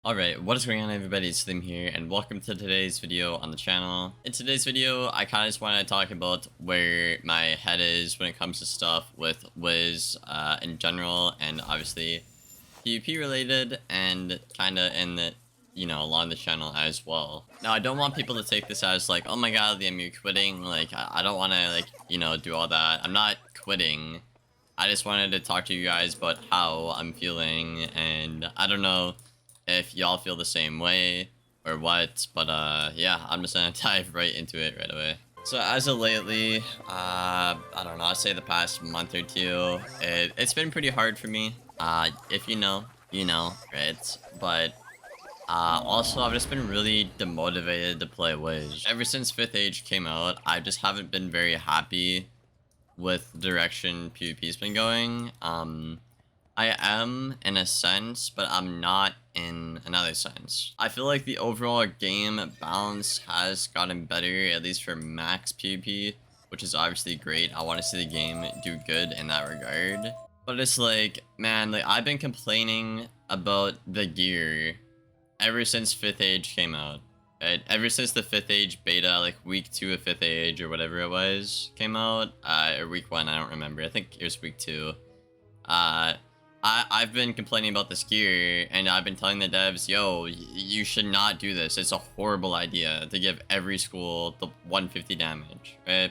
Alright, what is going on everybody, it's Slim here, and welcome to today's video on the channel. In today's video, I kind of just want to talk about where my head is when it comes to stuff with Wiz in general, and obviously PvP related, and kind of in the, along the channel as well. Now, I don't want people to take this as like, oh my god, Liam, you're quitting, like, I don't want to, do all that. I'm not quitting. I just wanted to talk to you guys about how I'm feeling, and I don't know if y'all feel the same way or what, but yeah, I'm just gonna dive right into it right away. So as of lately, I don't know, I'd say the past month or two, it's been pretty hard for me. If you know, right? But also, I've just been really demotivated to play Wiz. Ever since 5th Age came out, I just haven't been very happy with the direction PvP's been going. I am in a sense, but I'm not in another sense. I feel like the overall game balance has gotten better, at least for max PvP, which is obviously great. I want to see the game do good in that regard. But it's like, man, like I've been complaining about the gear ever since 5th Age came out. Right? Ever since the 5th Age beta, like week 2 of 5th Age or whatever it was, came out, or week 1, I don't remember. I think it was week 2. I've been complaining about this gear, and I've been telling the devs, yo, you should not do this. It's a horrible idea to give every school the 150 damage, right?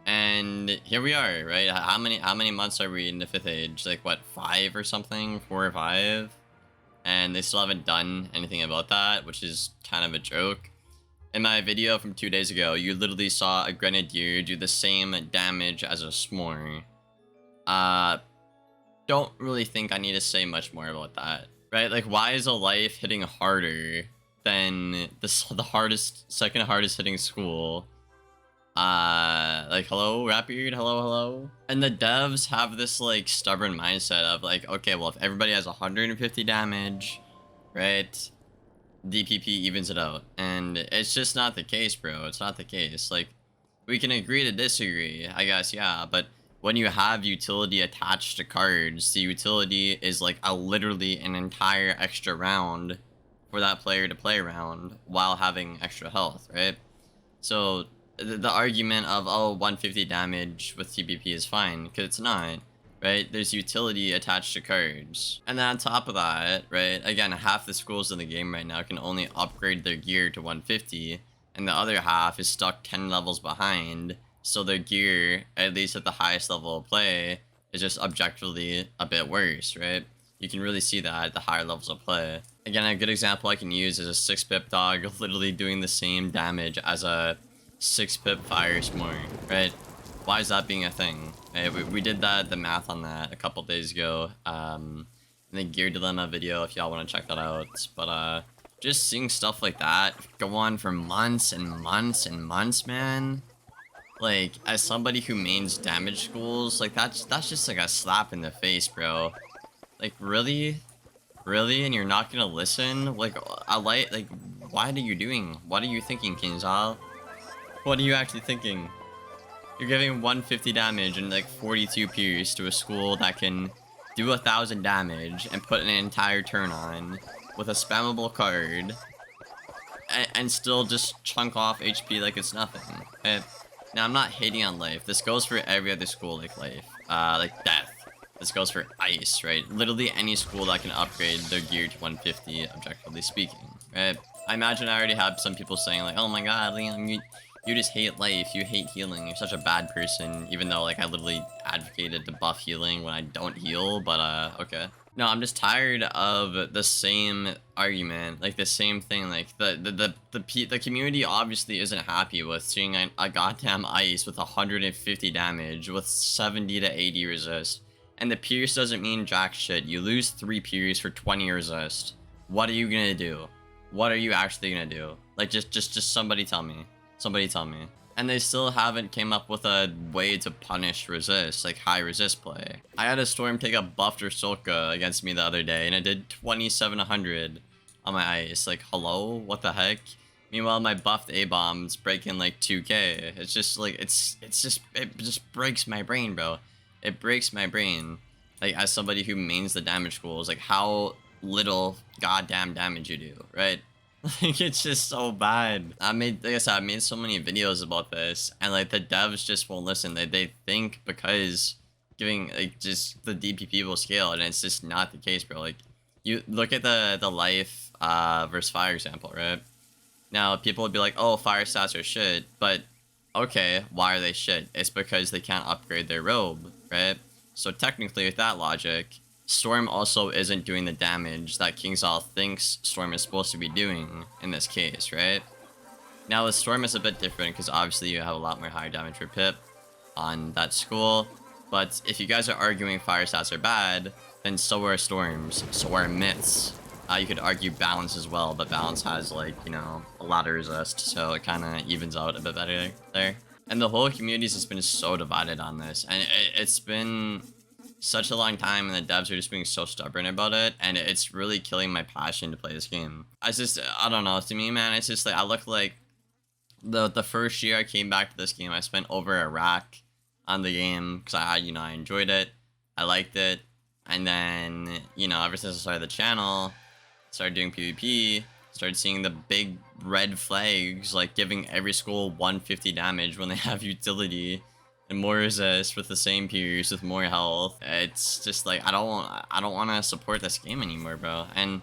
And here we are, right? How many months are we in the 5th Age? Like, what, 5 or something? 4 or 5? And they still haven't done anything about that, which is kind of a joke. In my video from 2 days ago, you literally saw a Grenadier do the same damage as a S'more. Don't really think I need to say much more about that, right? Like, why is a life hitting harder than the second hardest hitting school? Like, hello, Rapid, hello. And the devs have this, like, stubborn mindset of, like, okay, well, if everybody has 150 damage, right, DPP evens it out. And it's just not the case, bro. It's not the case. Like, we can agree to disagree, I guess, yeah, but when you have utility attached to cards, the utility is like literally an entire extra round for that player to play around while having extra health, right? So the argument of, oh, 150 damage with TPP is fine, because it's not, right? There's utility attached to cards. And then on top of that, right, again, half the schools in the game right now can only upgrade their gear to 150, and the other half is stuck 10 levels behind. So their gear, at least at the highest level of play, is just objectively a bit worse, right? You can really see that at the higher levels of play. Again, a good example I can use is a 6-pip dog literally doing the same damage as a 6-pip fire S'more, right? Why is that being a thing? Right? We did the math on that a couple days ago. In the Gear Dilemma video, if y'all want to check that out. But just seeing stuff like that go on for months and months and months, man. Like, as somebody who mains damage schools, like, that's just, like, a slap in the face, bro. Like, really? Really? And you're not gonna listen? Like, what are you doing? What are you thinking, Kinzal? What are you actually thinking? You're giving 150 damage and, like, 42 pierce to a school that can do 1,000 damage and put an entire turn on with a spammable card and still just chunk off HP like it's nothing. Now, I'm not hating on Life. This goes for every other school like Life. Like Death. This goes for Ice, right? Literally any school that can upgrade their gear to 150, objectively speaking, right? I imagine I already have some people saying, like, oh my god, Liam, you just hate Life. You hate healing. You're such a bad person. Even though, like, I literally advocated to buff healing when I don't heal, but, okay. No, I'm just tired of the same argument, like the same thing. Like the community obviously isn't happy with seeing a goddamn Ice with 150 damage with 70 to 80 resist, and the pierce doesn't mean jack shit. You lose 3 pierce for 20 resist. What are you gonna do? What are you actually gonna do? Like, just somebody tell me. Somebody tell me. And they still haven't came up with a way to punish resist, like high resist play. I had a Storm take a buffed Ursulka against me the other day, and it did 2700 on my Ice. Like, hello? What the heck? Meanwhile, my buffed A-bomb's breaking like 2k. It's just like, it just breaks my brain, bro. It breaks my brain. Like, as somebody who mains the damage schools, like, how little goddamn damage you do, right? Like, it's just so bad. Like I said, I made so many videos about this, and like the devs just won't listen. They think because giving like just the DPP will scale, and it's just not the case, bro. Like, you look at the life versus fire example, right? Now people would be like, oh, fire stats are shit, but okay, why are they shit? It's because they can't upgrade their robe, right? So technically, with that logic, Storm also isn't doing the damage that Kingsaw thinks Storm is supposed to be doing in this case, right? Now with Storm is a bit different because obviously you have a lot more higher damage per pip on that school, but if you guys are arguing fire stats are bad, then so are Storms, so are Myths. You could argue Balance as well, but Balance has, like, you know, a lot of resist, so it kind of evens out a bit better there. And the whole community's just been so divided on this, and it's been such a long time, and the devs are just being so stubborn about it, and it's really killing my passion to play this game. I don't know, to me, man, it's just like, I look like the first year I came back to this game, I spent over a rack on the game, because I enjoyed it, I liked it, and then, you know, ever since I started the channel, started doing PvP, started seeing the big red flags, like giving every school 150 damage when they have utility and more resist with the same peers with more health. It's just like, I don't want to support this game anymore, bro. And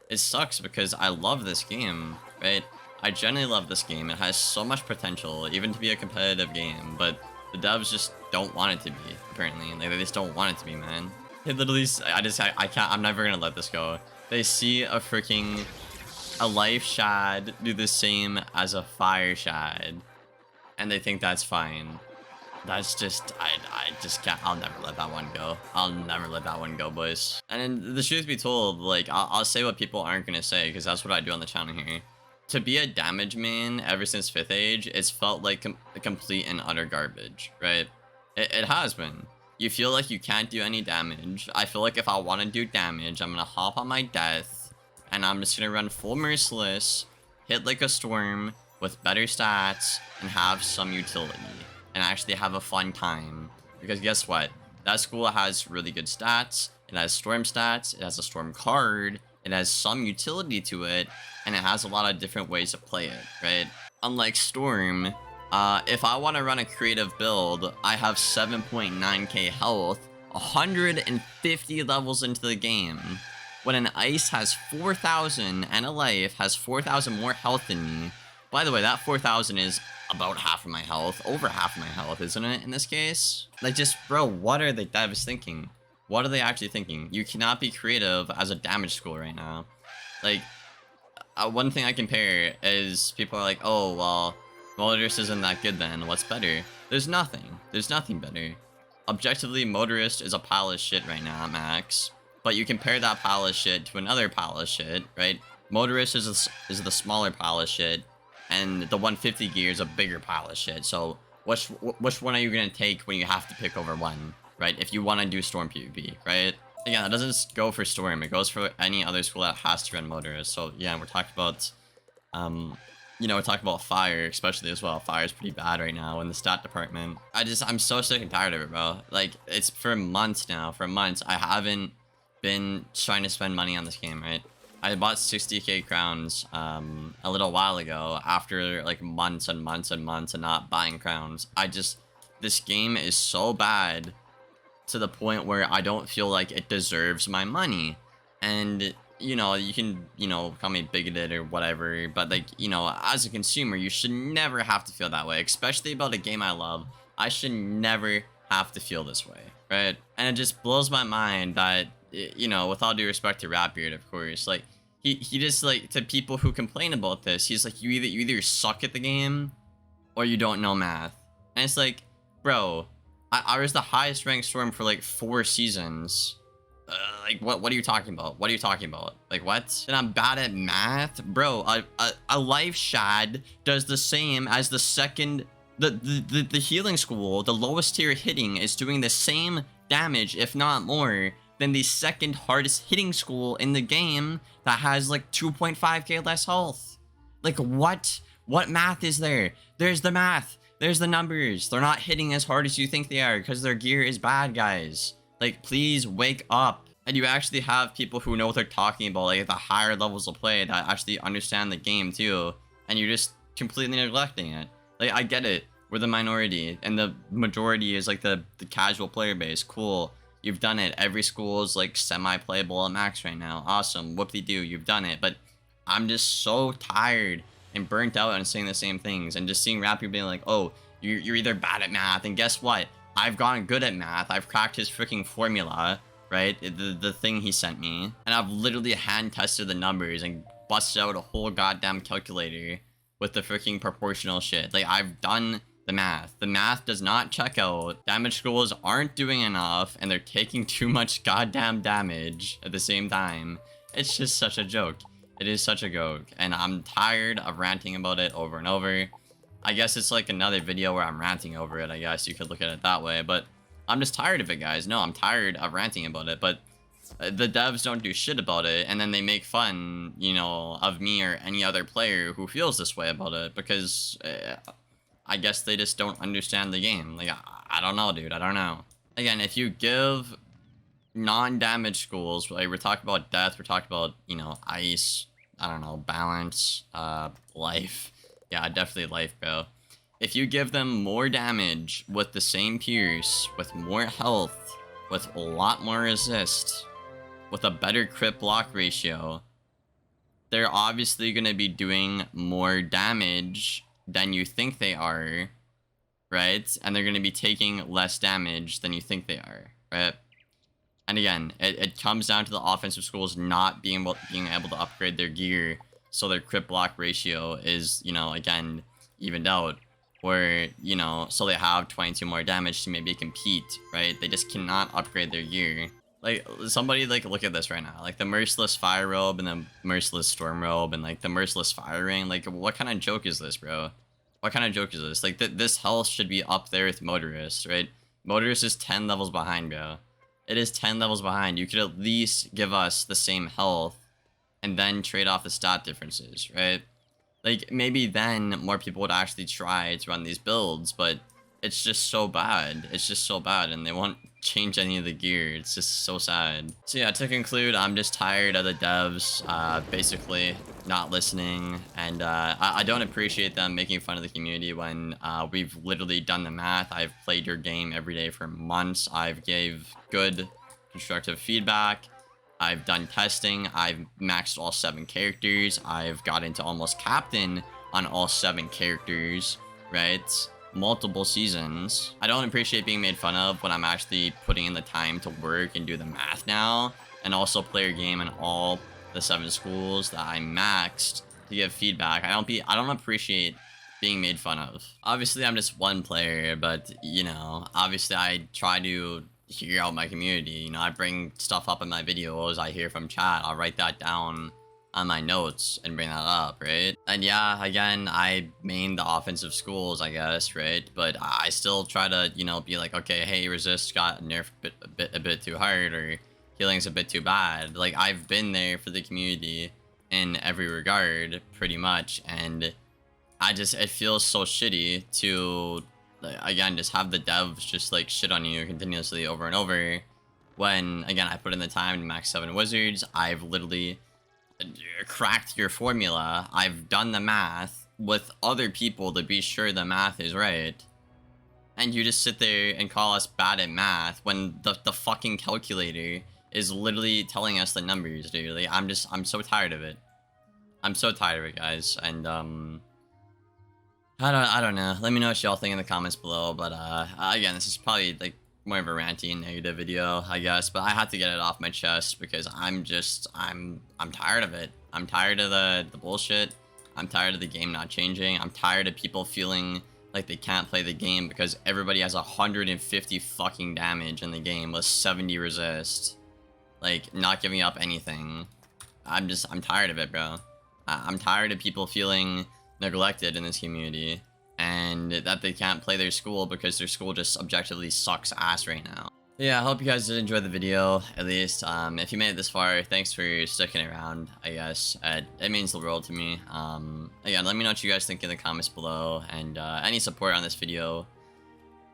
it sucks because I love this game, right? I genuinely love this game. It has so much potential, even to be a competitive game, but the devs just don't want it to be, apparently. Like, they just don't want it to be, man. It literally, I can't, I'm never gonna let this go. They see a life shad do the same as a fire shad, and they think that's fine. That's just, I just can't, I'll never let that one go. I'll never let that one go, boys. And the truth be told, like, I'll say what people aren't gonna say, because that's what I do on the channel here. To be a damage main ever since 5th age, it's felt like complete and utter garbage, right? It has been. You feel like you can't do any damage. I feel like if I want to do damage, I'm gonna hop on my death, and I'm just gonna run full merciless, hit like a storm, with better stats, and have some utility, and actually have a fun time. Because guess what? That school has really good stats, it has storm stats, it has a storm card, it has some utility to it, and it has a lot of different ways to play it, right? Unlike Storm, if I want to run a creative build, I have 7.9k health, 150 levels into the game, when an Ice has 4,000 and a Life has 4,000 more health than me. By the way, that 4,000 is about half of my health, over half of my health, isn't it, in this case? Like, just, bro, what are the devs thinking? What are they actually thinking? You cannot be creative as a damage school right now. Like, one thing I compare is people are like, oh, well, Motorist isn't that good then, what's better? There's nothing. There's nothing better. Objectively, Motorist is a pile of shit right now at max. But you compare that pile of shit to another pile of shit, right? Motorist is the smaller pile of shit, and the 150 gear is a bigger pile of shit. So which one are you gonna take when you have to pick over one, right? If you want to do Storm PvP, right? Again, that doesn't go for Storm. It goes for any other school that has to run Motorist. So yeah, we're talking about, you know, we're talking about Fire, especially as well. Fire is pretty bad right now in the stat department. I'm so sick and tired of it, bro. Like, it's for months now. For months, I haven't been trying to spend money on this game, right? I bought 60k crowns a little while ago after like months and months and months of not buying crowns. This game is so bad to the point where I don't feel like it deserves my money. And, you know, you can, you know, call me bigoted or whatever, but like, you know, as a consumer, you should never have to feel that way, especially about a game I love. I should never have to feel this way, right? And it just blows my mind that, you know, with all due respect to Ratbeard, of course, like, he just, like, to people who complain about this, he's like, you either suck at the game or you don't know math. And it's like, bro, I was the highest ranked Storm for like 4 seasons. Like, what are you talking about? What are you talking about? Like, what? And I'm bad at math? Bro, a life shad does the same as the second, the healing school, the lowest tier hitting is doing the same damage, if not more, than the second hardest hitting school in the game that has like 2.5k less health. Like, what math is there? There's the math. There's the numbers. They're not hitting as hard as you think they are because their gear is bad, guys. Like, please wake up. And you actually have people who know what they're talking about, like at the higher levels of play, that actually understand the game too, and you're just completely neglecting it. Like, I get it, we're the minority, and the majority is like the casual player base. Cool, you've done it. Every school is like semi-playable at max right now. Awesome, whoop-de-doo, you've done it. But I'm just so tired and burnt out on saying the same things, and just seeing rap people being like, oh, you're either bad at math, and guess what? I've gotten good at math. I've cracked his freaking formula, right? The thing he sent me. And I've literally hand tested the numbers and busted out a whole goddamn calculator with the freaking proportional shit. Like, I've done the math. The math does not check out. Damage schools aren't doing enough, and they're taking too much goddamn damage at the same time. It's just such a joke. It is such a joke, and I'm tired of ranting about it over and over. I guess it's like another video where I'm ranting over it. I guess you could look at it that way, but I'm just tired of it, guys. No, I'm tired of ranting about it, but the devs don't do shit about it, and then they make fun, you know, of me or any other player who feels this way about it, because I guess they just don't understand the game. Like, I don't know, dude. I don't know. Again, if you give non-damage schools, like, we're talking about death, we're talking about, you know, ice, I don't know, balance, life. Yeah, definitely life, bro. If you give them more damage with the same pierce, with more health, with a lot more resist, with a better crit block ratio, they're obviously going to be doing more damage than you think they are, right? And they're going to be taking less damage than you think they are, right? And again, it comes down to the offensive schools not being able to upgrade their gear, so their crit block ratio is, you know, again, evened out. Where, you know, so they have 22 more damage to maybe compete, right? They just cannot upgrade their gear. Like, somebody, like, look at this right now. Like, the Merciless Fire Robe and the Merciless Storm Robe and, like, the Merciless Fire Ring. Like, what kind of joke is this, bro? What kind of joke is this? Like, this health should be up there with Motorist, right? Motorist is 10 levels behind, bro. It is 10 levels behind. You could at least give us the same health and then trade off the stat differences, right? Like, maybe then more people would actually try to run these builds, but it's just so bad. It's just so bad, and they won't change any of the gear. It's just so sad. So yeah, to conclude, I'm just tired of the devs basically not listening, and I don't appreciate them making fun of the community when we've literally done the math. I've played your game every day for months. I've gave good constructive feedback. I've done testing. I've maxed all 7 characters. I've got into almost captain on all 7 characters, right? Multiple seasons. I don't appreciate being made fun of when I'm actually putting in the time to work and do the math now, and also play your game in all the 7 schools that I maxed to give feedback. I don't appreciate being made fun of. Obviously, I'm just one player, but, you know, obviously I try to hear out my community. You know, I bring stuff up in my videos I hear from chat. I'll write that down on my notes and bring that up, right? And yeah, again, I main the offensive schools, I guess, right? But I still try to, you know, be like, okay, hey, resist got nerfed a bit too hard, or healing's a bit too bad. Like, I've been there for the community in every regard, pretty much, and it feels so shitty to, again, just have the devs just, like, shit on you continuously over and over, when, again, I put in the time to max 7 wizards. I've literally cracked your formula. I've done the math with other people to be sure the math is right, and you just sit there and call us bad at math when the fucking calculator is literally telling us the numbers, dude. Like, I'm so tired of it. I'm so tired of it, guys. And I don't know. Let me know what y'all think in the comments below. But again, this is probably like more of a ranty and negative video, I guess, but I had to get it off my chest because I'm tired of it. I'm tired of the bullshit. I'm tired of the game not changing. I'm tired of people feeling like they can't play the game because everybody has 150 fucking damage in the game with 70 resist. Like, not giving up anything. I'm tired of it, bro. I'm tired of people feeling neglected in this community, and that they can't play their school because their school just objectively sucks ass right now. Yeah, I hope you guys did enjoy the video, at least. If you made it this far, thanks for sticking around, I guess. It means the world to me. Again, let me know what you guys think in the comments below, and any support on this video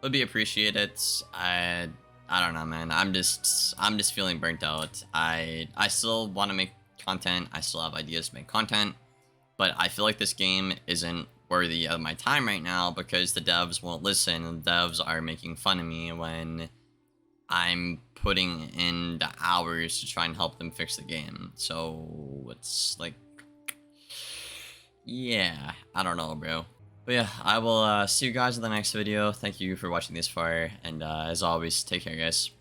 would be appreciated. I don't know, man. I'm just feeling burnt out. I still want to make content. I still have ideas to make content, but I feel like this game isn't worthy of my time right now because the devs won't listen, and the devs are making fun of me when I'm putting in the hours to try and help them fix the game. So it's like, yeah, I don't know, bro. But yeah, I will see you guys in the next video. Thank you for watching this far, and as always, take care, guys.